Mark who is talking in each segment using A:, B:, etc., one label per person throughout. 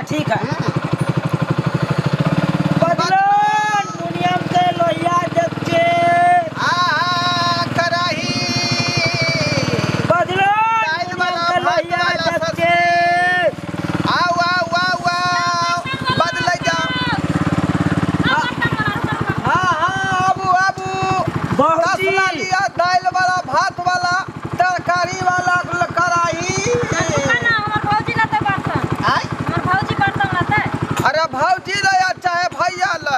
A: ठीक है। बदलन मुनियम के लोहिया जच्चे
B: कराही
A: बदलन मुनियम के लोहिया जच्चे
B: आओ बदल जाओ। हाँ आबू
A: बहुजी
B: लिया दाल वाला भात वाला तरकारी वाला कराही। अरे भौजी ले चाहे भैया ले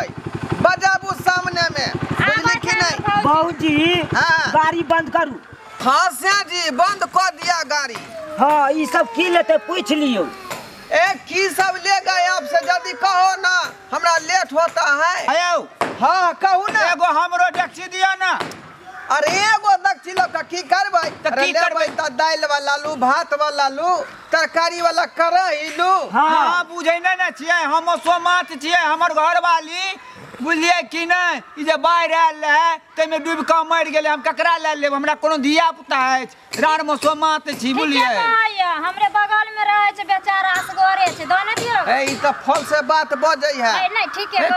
B: बजाबू सामने में बुझली कि नहीं।
A: बहुजी
B: हाँ।
A: गाड़ी बंद करू।
B: हाँ श्या जी बंद कर दिया गाड़ी।
A: हाँ ये सब की लेते पूछ लियो।
B: की सब ले गए आपसे जल्दी कहो ना हमरा लेट होता है।
C: आयो
B: हाँ कहू ना।
C: एगो हमरो डेक्ची दिया ना।
B: अरे एगो दक्षी लोग का की करबै
C: तो की करबै
B: त दाल वाला लू भात वाला लू तरकारी वाला कराही लू।
C: हाँ बुझे ना छियै हम सोमात छियै हमर घर वाली बुझलिए कि नहीं। ई जे बाढ़ आयल है तमे डूब के मर गेले हम ककरा ले लेब हमरा कोनो धिया पुता है रार में सोमात छी बुझलिए।
D: हमरे बगल में रहे छै बेचारा असगरे छै द न दियो।
B: ए ई त फल से बात बजै है।
D: नहीं ठीक है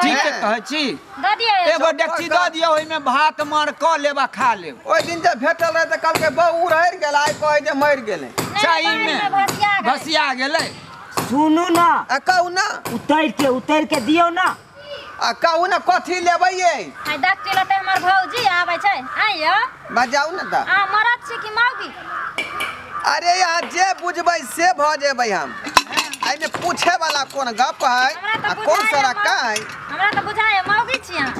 C: कहै छी
D: द दियो
C: एगो डेक्ची द दियो ओइ में भात मार क लेबा खा लेब।
B: ओइ दिन जे भेटल रहे त कल के बहु रह गेल आइ कहे जे मर गेले।
C: सही में भसिया गेले।
A: सुनू ना
B: कहू ना
A: उतर के दियो ना।
B: कहू ना कथी लेबै ये।
D: हाय दक्षी लते हमर भौजी आबै छै आइयो
B: बजाऊ ना त।
D: मरद छी कि मौगी।
B: अरे यहाँ जे बुझबै से भ जेबै हम। आइने पूछे वाला कोन गप है आ कौन सारा का है।
D: हमरा त बुझाय मौगी छी अहाँ।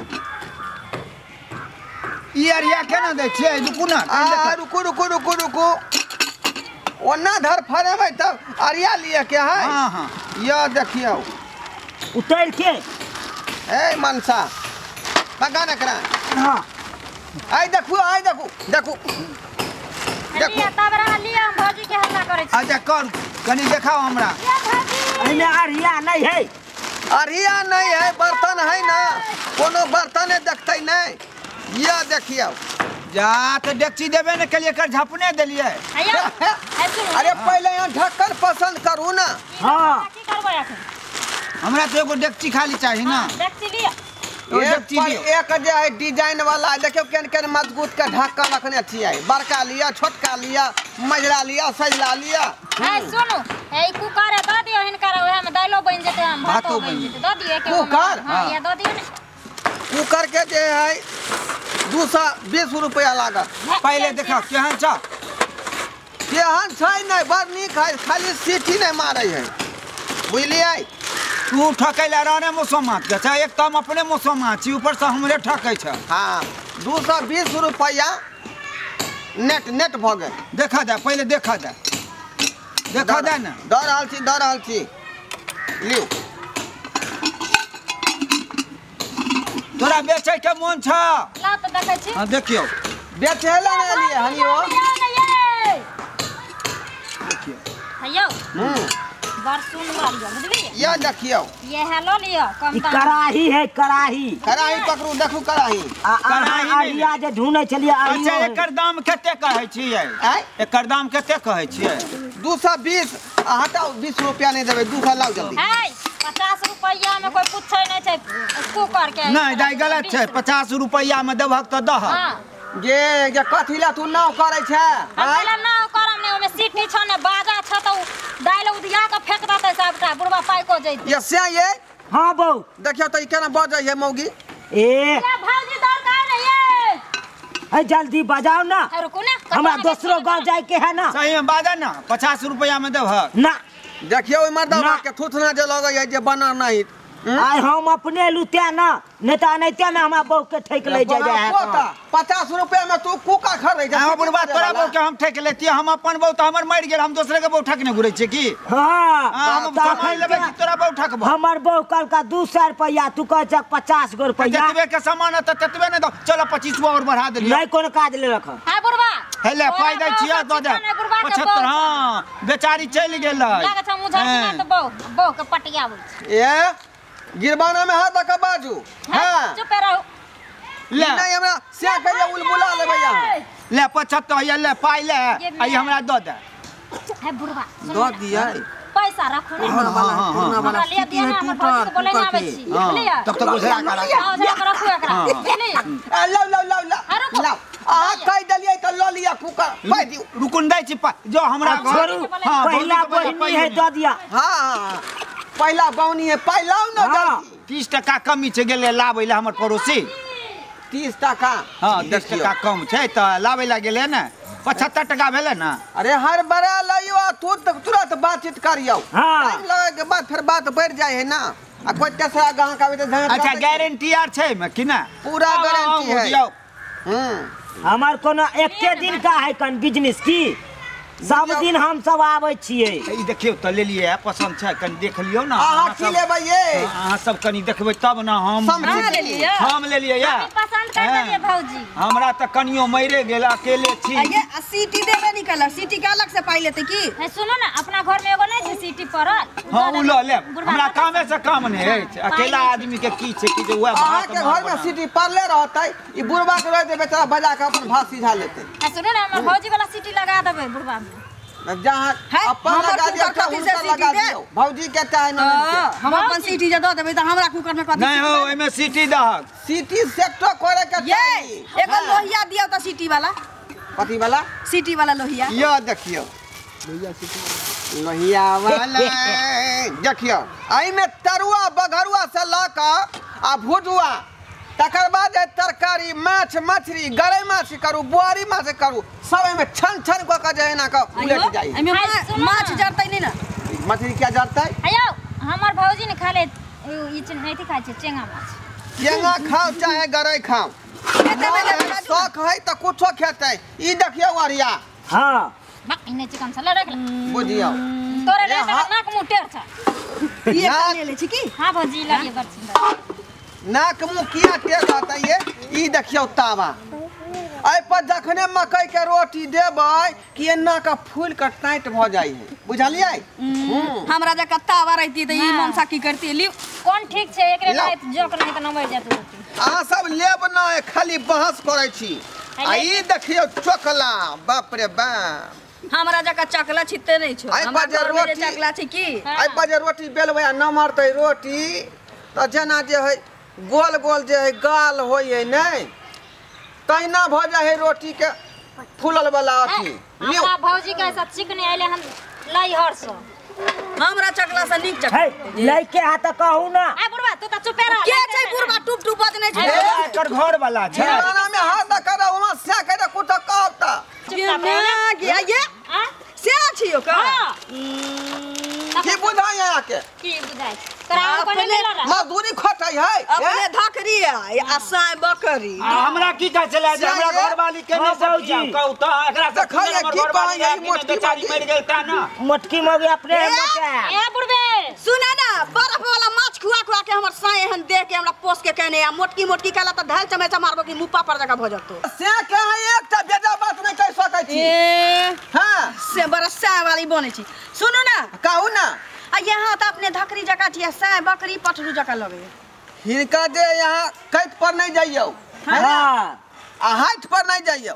C: ई अरिया केना दै छियै रुकू ना।
B: रुकू ओना धर फरेबै तब अरिया लिए के है।
C: हाँ
B: यह देखियो
A: उतर के
B: ए मनसा पका न करा।
A: हाँ
B: आई देखू देखू
D: लिया तबरा लिया हम भौजी के हल्ला करे छी।
C: अच्छा कर कनी देखाओ हमरा।
A: एने अरिया नहीं है।
B: अरिया नहीं है बर्तन है ना कोनो बर्तन देखते नहीं। यह देखियो
C: जा तो डेक्ची देबे न केलिए कर झपने देलिए।
B: अरे पहले यहाँ ढक्कन पसंद करू ना।
A: हाँ
D: की करबै अखन
C: हमरा तो एगो डेक्ची खाली चाहिए ना।
D: दक्षी लिया
B: एक जे है डिजाइन वाला देखियो केन मजबूत के ढक्कन रखने छियै। बड़का लिया छोटका लिया मझला लिया सजला लिया।
D: है सुनु ए कुकर द दियो हिनकर ओहे में दालो बन जेते हम भातो बन जेते द दियो एक
B: कुकर?
D: हां ये द दियो ने।
B: कुकर के जे है 220 रुपया लागत।
C: पहले देखा केहन छ
B: केहन छै नहीं बड़ नीक है खाली सीटी नहीं मारे है बुझलिए।
C: तू ठकैला रहने मुसलमान के छ एक तो हम अपने मुसलमान छी ऊपर से हमरे ठकै छ।
B: हाँ 220 रुपया नेट भ गए।
C: देखा जा पहले देखा जा ना
B: द रहल छी लियो।
C: तोरा बेचे के मन छ
D: ला त देखै छी।
C: हां देखियो
B: बेचेला नहीं लिए हनियो
C: देखियो
D: हैयो बार सुन लिया बुझलिए।
B: यह देखियो
D: ये हेलो लियो कम दाम
A: कराही है कराही
B: पकड़ू देखू कराही।
A: अरिया जे ढूंढे चलिए।
C: अच्छा एकर दाम कते कहै छियै। एकर दाम कते कहै छियै।
B: 220 हटाओ 20 रुपया नहीं देबै 200 लाओ जल्दी।
D: है 50 रुपया में कोई पूछै नहीं छै कुकर के।
C: नहीं दाई गलत छै 50 रुपया में देबहक त दह।
D: हां
B: जे कथी ला तू नाव करे छै।
D: हमरा नाव करम ने ओमे सीटी छ ने बाजा छ त दाइल उधिया के फेक देतै सबटा बुढ़वा पाइको जैते।
B: ये से ये
A: हाँ बहू
B: देखियो त केना बजै है मौगी।
A: ए
D: भौजी दरकार नहीं है
A: जल्दी बजाओ ना।
D: रुको ना
A: हमरा दूसरो गांव जाए के है ना।
C: सही में बाजा ना 50 रुपया में देबहक
A: ना
B: देखियो ओइ मर्दवा के थुथना जे लगै है जे बना नहीं।
A: आइ हम अपने लुत्या ना नेता नहीं ना हमरा बहू के ठेक ले जाए है।
B: 50 रुपया में तू कुकर खरीद जा।
C: हां बुढ़वा तोरा बहू के हम ठेक लेती हम अपन बहू त हमर मर गेल हम दूसरे के बहू ठकने घुरै छियै की।
A: हाँ
C: हम कमाई लेबै कि तोरा बहू ठकबो।
A: हमर बहू कल का 200 रुपया तू कह 50 गो रुपया
C: जतबे के सामान है त ततबे ने दो चलो 25 और बढ़ा देलिए।
A: नहीं कोनो काज ले रख।
D: हां बुढ़वा
C: हेले पाई दै छियै द दे 75 हां बेचारी चल गेलै।
D: लागे छ मुझा ना त बहू के पटियाबै छै।
B: ए गिरबाना में हाथ रख बाजू। हां
D: चुप रहो
C: ले
B: नहीं हमरा से कहिया उलबुला लेबै यहां
C: ले 75 या ले पाई ले आई हमरा द दे।
D: है बुढ़वा
B: दो दिया
D: पैसा रखो ने
B: पुराना वाला
D: हमरा लिए दिए ना हमर भौजी के बोले ना आबै छी बुझलिए
C: तब तक उसे करा
D: आओ जरा रखो एकरा बुझलिए
B: लो आ कह दलिए त ल लिया कुकर पाइ दियो
C: रुकुन दै छी जो हमरा घर
A: पहला बहनी है दे दिया।
B: हां पहला बौनी है पाइ लाउ न जल्दी
C: 30 टका कमी छै गेले लाबै ले हमर पड़ोसी
B: 30 टका
C: हां 10 टका कम छै त लाबै ला गेले ने 75 टका भेले ना।
B: अरे हर बड़ा लइयो तू तुरंत बातचीत करियो
A: हाँ।
B: टाइम लगे के बाद फिर बात बढ़ जाए है ना आ कोई तेसरा गांव का भी तो
C: अच्छा गारंटी आर छै में कि ना
B: पूरा गारंटी है।
A: हमार कोनो एके दिन का है कन बिजनेस की सब दिन हम सब आवे छिए।
C: ई देखियो त ले लिए पसंद छै कनी देख लियो ना
B: अहाँ की लेबै ये
C: अहाँ सब कनी देखबै तब ना हम
D: ले लिए
C: हम ले लिए या
D: पसंद कर देलिए भौजी
C: हमरा त कनियो मरे गेल अकेले छी।
E: ये सीटी देबे निकल सीटी के अलग से पाई लेते की
D: है सुनो ना अपना घर में एगो नहीं छै सीटी परल
C: हां उ ल ले हमरा कामे से काम नहीं है अकेला आदमी के की छै कि जे वह
B: अहाँ के घर में सिटी पड़ले रहतै ई बुढ़वा के रह दे बेचारा बजा के अपन भात सिझा लेते।
D: है सुनो ना हमर भौजी वाला सीटी लगा देबै बुढ़वा में
B: जहाँ अपन लगा दियो उनका लगा दियो भौजी के चाहे न
E: हम अपन सीटी जे द देबै त हमरा कुकर में कथि
C: नहीं हो एमे सीटी दहक
B: सिटी सेक्टर करे के
E: ये
B: चाही
E: एगो लोहिया दियो त सीटी वाला
B: कथी वाला
E: सीटी वाला लोहिया
B: यो देखियो लोहिया वाला देखियो आई में तरुआ बघरुआ से लाका आ भुजुआ तकर बाद तरकारी माछ मछली गरई माछ करू बुआरी माछ करू सब में छन छन क के जे ना क उलट जाई
E: एमे माछ जरतै नहीं ना
B: मछली क्या जरतै
D: आयो हमर भौजी ने खा ले ई नहीं खाइ छै चेंगा माछ
B: चेंगा खाओ चाहे गरई खाओ शौक है त कुछो खेतै ई देखियो अरिया
A: हां
D: बक इने चिकन से लड़क
B: बुझियो
D: तोरे ले नाक मुंह टेढ़ छ
E: ये ले ले छी की
D: हां भौजी लड़िए बड़ सुंदर
B: नाक मुंह किया टेढ़ रहता ये ई देखियो तावा आई पर जखने मकई के रोटी देबै कि एना का फूल के टाइट भ जाई है बुझलियै
E: हमरा जे कत्तावा रहती त ई मनसा की करती लियो
D: कौन ठीक छै एकरे बात जोक नहीं त न मर जात रोटी
B: अहाँ सब लेब ना खाली बहस करै छी आ ई देखियो चोकला बाप रे बाप
E: हमरा जका चकला छिते नहीं छो
B: आई
E: हमरा
B: बाजे
E: घर में जे
B: रोटी
E: चकला छै की
B: आई बाजे रोटी बेलबै आ न मरतै रोटी त जेना जे है गोल गोल जे है गाल होय है नै तहिना भ जाय है रोटी के फूलल वाला अथी लियो
D: हमरा भौजी के साथ चिकनी आइले हम लइहर से
E: हमरा चकला से नीक चकला
A: है लइके हाथ कहू ना
D: आ बुढ़वा तू त चुपे रह
E: के छै बुढ़वा टुप टुप बज नहीं छै
C: एकर घर वाला छै
B: जमाना में हाथ न करे वहां से करे कुछ कहब त
E: ये से छियो का
B: की बुझाय यहाँ के
D: की बुझाय तोरा कोने ले ला
B: मजदूरी खटै है
E: अपने धकरी आ साय बकरी
C: हमरा की कह चला जे हमरा घर वाली के नहीं सब
A: भौजी।
C: कहू त एकरा से
B: देखै
C: हमर
B: की
C: घर वाली
B: कहै
C: है
B: मोटकी
C: बेचारी मर गेल ता ना
A: मोटकी मगे अपने मोटा
D: ए बुढ़बे
E: सुना ना बर्फ वाला माछ खुआ खुआ के हमर साय एहन देख के हमरा पोस के कहने आ मोटकी मोटकी कहला त धाल चमेचा मारबो कि मुप्पा पर जगह भ जतो
B: से कहे एकटा बेजा बात नहीं कह सकै छी
E: ए
B: हां
E: से बड़ा साय वाली बने छी सुनो ना
B: कहू ना
E: आ यहाँ त अपने धकरी जका छिया साय बकरी पठरू जका लगे
B: हिनका जे यहाँ कैत पर नहीं जाइयो
A: हां
B: आ हाथ पर नहीं जाइयो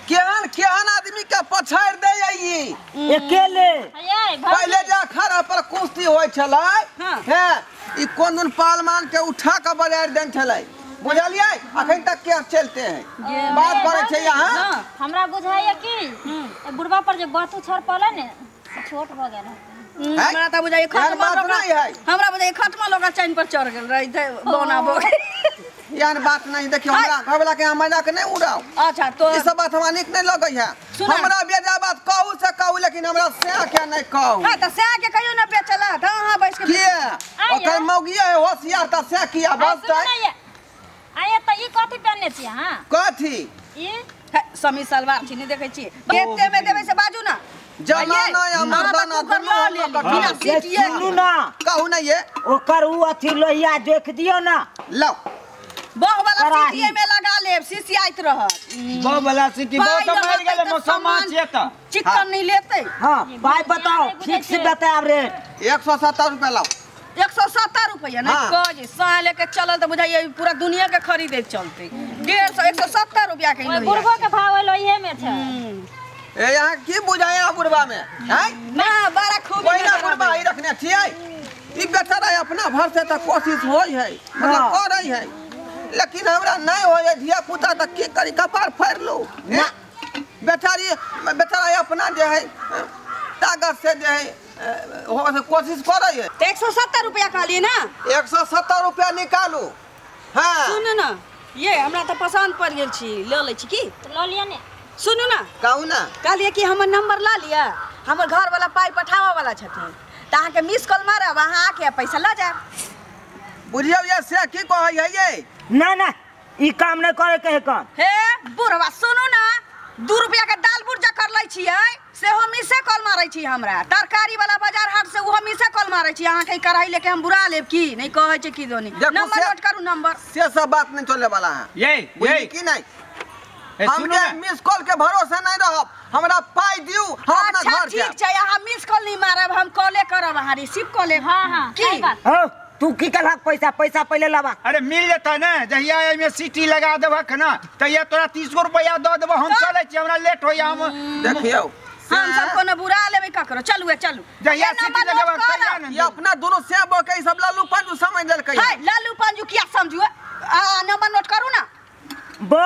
B: केहन केहन आदमी के पछाड़ दे आई
A: अकेले
D: ये
B: पहले जा खड़ा पर कुश्ती होय छलै हैं ई कोन दिन पालमान के उठा के बाजार देन छलै बुझलियै अखन तक के चलते हैं बात करे छै यहाँ
D: हमरा बुझाइए कि बुढ़वा पर जे बतू छड़ पले ने छोट भ गेल
E: हमरा त बुझाइ
B: यार बात नहीं है
E: हमरा बुझाइ खटमा लोग चैन पर चढ़ गेल रही थे बोना बो
B: यार बात नहीं देखियो हमरा घर वाला के मजाक नहीं उड़ाओ
E: अच्छा तो
B: ई सब बात हमरा निक नहीं लगै है हमरा बेजा बात कहू से कहू लेकिन हमरा से के नहीं कहू
E: हां त से के कहियो न पे चला त हां बैठ के
B: के ओकर मौगिया है होशियार त से किया बसतै
D: आये त ई कथि पहनने छी हां
B: कथी
D: ई
E: समी सलवार छी नहीं देखै छी केते में देबै से बाजू ना
B: जमाना या मर्दाना दुनू
E: बिना सीटिए
A: सुनू ना
B: कहू ना ये
A: ओकर उ अथी लोहिया देख दियो ना
B: लो
E: बहु वाला सीटिए में लगा लेब सिसियाइत रहत
C: बहु वाला सिटी बहु त मर गेल मौसमा छै त
E: चिकन नहीं लेते
A: हां भाई बताओ फिक्स बताओ रेट
B: 170 रुपया लाओ
E: 170 रुपया नहीं
B: हाँ।
E: कह साय लेके चलल त बुझाइए पूरा दुनिया के खरीदे चलते 150 170 रुपया के
D: ओए बुढ़बो के भाव लो इहे में छै
B: ए यहाँ की बुझाया बुढ़वा में हैं
E: ना बड़ा खूब
B: कोई ना बुढ़वा ही रखने छिए ई बेचारा अपना भर से तो कोशिश होई है मतलब कर रही है लेकिन हमरा नहीं होए धिया पुता तक की करी कपार फाड़ लो ना बेचारा अपना जो है ताकत से जो है कोशिश कर रही है
E: 170 रुपया कहलिए ना
B: 170 रुपया निकालू हाँ
E: सुन ना ये हमरा तो पसंद पड़ गेल छी ले ले छी की
D: तो लो लिया ने
E: सुनू ना
B: कहू ना
E: कहलिए कि हमर नंबर ला लिया हमर घर वाला पाई पठावा वाला छथिन त अहाँ के मिस कॉल मारब अहाँ आके पैसा ला जाए
B: बुझियो ये से की कहै है ये
A: ना ना ई काम नहीं करे के है कौन
E: हे बुढ़वा सुनू ना 2 रुपया के दाल बुर्जा कर लै छियै से हम मिसे कॉल मारै छी हमरा तरकारी वाला बाजार हाट से वो मिसे कॉल मारै छी अहाँ के कढ़ाई लेके हम बुरा लेब की नहीं कहै छै की दोनी नंबर नोट करू नंबर
B: से सब बात नहीं चले वाला है
C: ये
B: की नहीं हम के मिस कॉल के भरोसे नहीं रहब हमरा पाई दियौ हम अपना
E: अच्छा
B: घर
E: ठीक छै अहाँ मिस कॉल नहीं मारब हम कॉले करब अहाँ रिसीव कॉल लेब
D: हां
E: की
D: सही बात
A: हो तू की कहलक पैसा पहले लावा
C: अरे मिल जाता ना जहिया एमे सीटी लगा देबक ना तहिया तोरा 30 रुपया दे देबो हम चले छी हमरा लेट होया हम
B: देखियो
E: हम सबको न बुरा लेबे ककरो चलू चलू
C: जहिया सीटी लगाबक तहिया
B: ये
C: ना
B: अपना दोनों से बके सब लालू पंजू समझ देल कहिया
E: हाय लालू पंजू किया समझू नंबर नोट करू ना
A: बो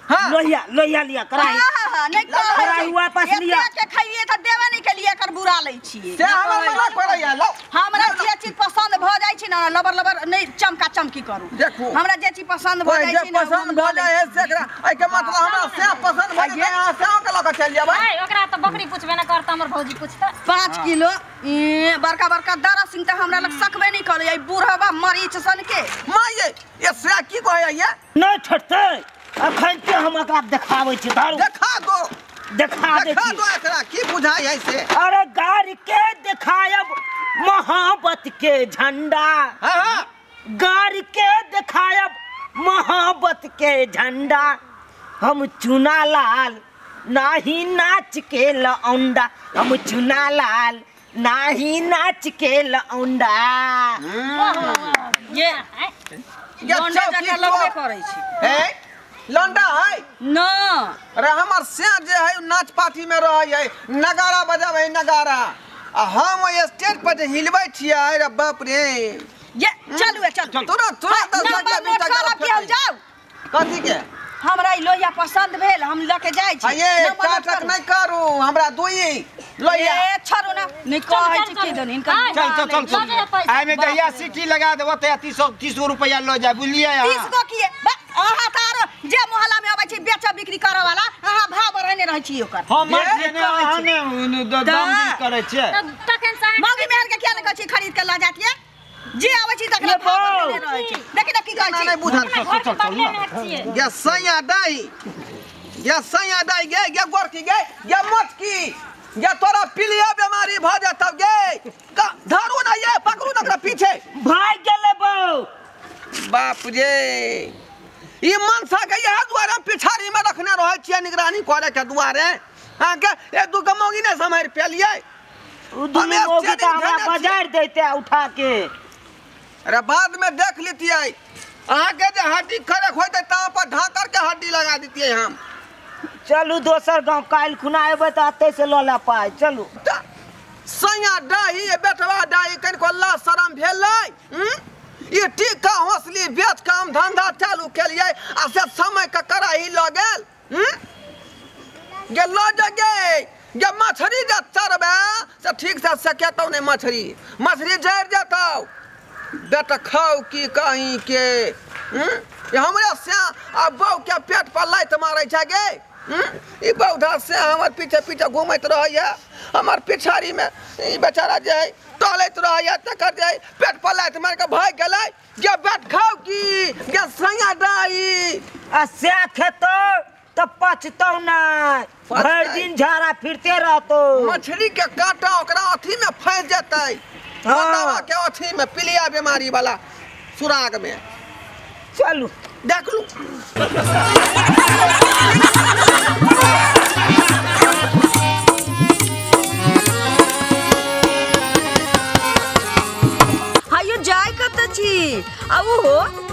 B: हां
A: लोहिया लिया कराई
E: हां नहीं
A: कराई वापस लिया
E: के खइए त देबे नहीं के लिए कर बुरा लै छिए
B: से हमरा मना करैया लो
E: हमरा जे चीज पसंद भ जाय छी ना लबर नहीं चमका चमकी करू
B: देखू
E: हमरा जे चीज पसंद भ जाय छी ना
B: पसंद भ जाय है सेकरा ए के मतलब हमरा से पसंद भ जाय यहां से के लगा चल जाबे
D: हाय ओकरा तो बकरी पूछबे ना करत हमर भौजी पूछता
E: 5 किलो बड़का बड़का दरा सिंह त हमरा लग सकबे नहीं करे आई बूढ़वा मरीच सन के
B: मां ये से की कहै ये
A: नहीं छटते अखन के हम एकरा देखाबै छी दारू
B: देखा दो
A: देखा दे
B: एकरा की बुझाई है से
A: अरे गाड़ी के दिखायब मोहब्बत के झंडा
B: हां
A: गाड़ी के दिखायब मोहब्बत के झंडा हम चुना लाल नाही नाच के लौंडा हम चुना लाल नाही नाच के लौंडा
E: ये
B: ये
E: लौंडा
B: चौकी
E: जका लगबे करै छी
B: है लौंडा है
E: न
B: अरे हमर से जे है नाच पार्टी में रह है नगारा बजाबै नगारा आ हम स्टेज पर जे हिलबै छियै रे बाप रे
E: ये चलू
B: तुरंत
E: नंबर नोट करब कि हम जाऊ
B: कथी के
E: हमरा ई लोहिया पसंद भेल हम लेके जाय छी
B: ये काटक नहीं करू हमरा दुई लोहिया
E: ए छोड़ू ना नहीं कहै छी की दन इनका
C: चल आइ में जहिया सीटी लगा देबो त 30 रुपया ल जाय बुझलिए
E: 30 गो किए अहाँ तार जे मोहल्ला में आबै छी बेचा बिक्री करे वाला अहाँ भाव बढ़ेने रहै छी ओकर
C: हम जेने आने दाम करे छै
D: तखन से
E: मौगी मेहर के किया न कहै छी खरीद के ला जातिए जे आबै छी तकरा भाव बढ़ेने रहै छी देखि की कहै छी
B: नहीं बुझल
D: छिए
B: ये सैया दाई ये गोरकी ये मोटकी ये तोरा पीलिया बीमारी भ जात गे धरू ना ये पकड़ू ना ओकरा पीछे
A: भाग गेले बो
B: बाप रे ई मनसा के यह द्वारा पिछाड़ी में रखने रहे छियै निगरानी करे के दुआरे हां के एक दू गमौगी ने समहर पेलिए
A: उ दुनी मोगी त हमरा बाजार देते उठा के
B: अरे बाद में देख लेतिए अहाँ के जे हड्डी खरक होते ता पर ढाकर के हड्डी लगा देतिए हम
A: चलू दोसर गांव काल खुना एबे त आते से ल ला पाए चलू
B: सैया डाही बेटवा डाही कन को ला शरम भेलै ये टीका हौसली बेच काम धंधा चालू केलिए आ से समय का कराही ल गेल गे ल जगे गे मछली जे चरबे से ठीक से सकेतौ नहीं मछली जर जतौ बेटा खाओ की कहीं के ये हमरा से आ बौ के पेट पर लात मारै छै गे ई बौधा से हमर पीछे पीछे घूमैत रहैया हमर पिछाड़ी में ई बेचारा जे है टहलैत रहैया तकर जे पेट पर लात मार के भाग गेलै गे बेट खाओ की गे सैया डाई
A: आ से खेतो त पचतौ ना भर दिन झाड़ा फिरते रहतो
B: मछली के कांटा ओकरा अथी में फंस जेतै बतावा के अथी में पीलिया बीमारी वाला सुराग में
A: चलू
B: देख लू
E: हायो जाय कत छी आ वो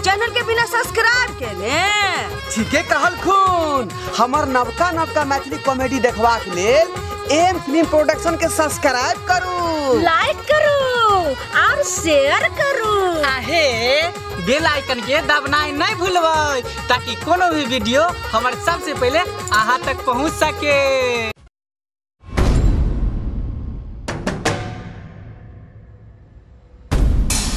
E: चैनल के बिना सब्सक्राइब के ने।
B: ठीके कहल खून। हमर नवका नवका मैथिली कॉमेडी देखबा के लेल एम फिल्म प्रोडक्शन के सब्सक्राइब करू,
D: लाइक करू और शेयर करू।
F: आहे बेल आइकन के दबनाई नहीं भूलबै ताकि कोनो भी वीडियो हमारे सबसे पहले अहाँ तक पहुंच सके।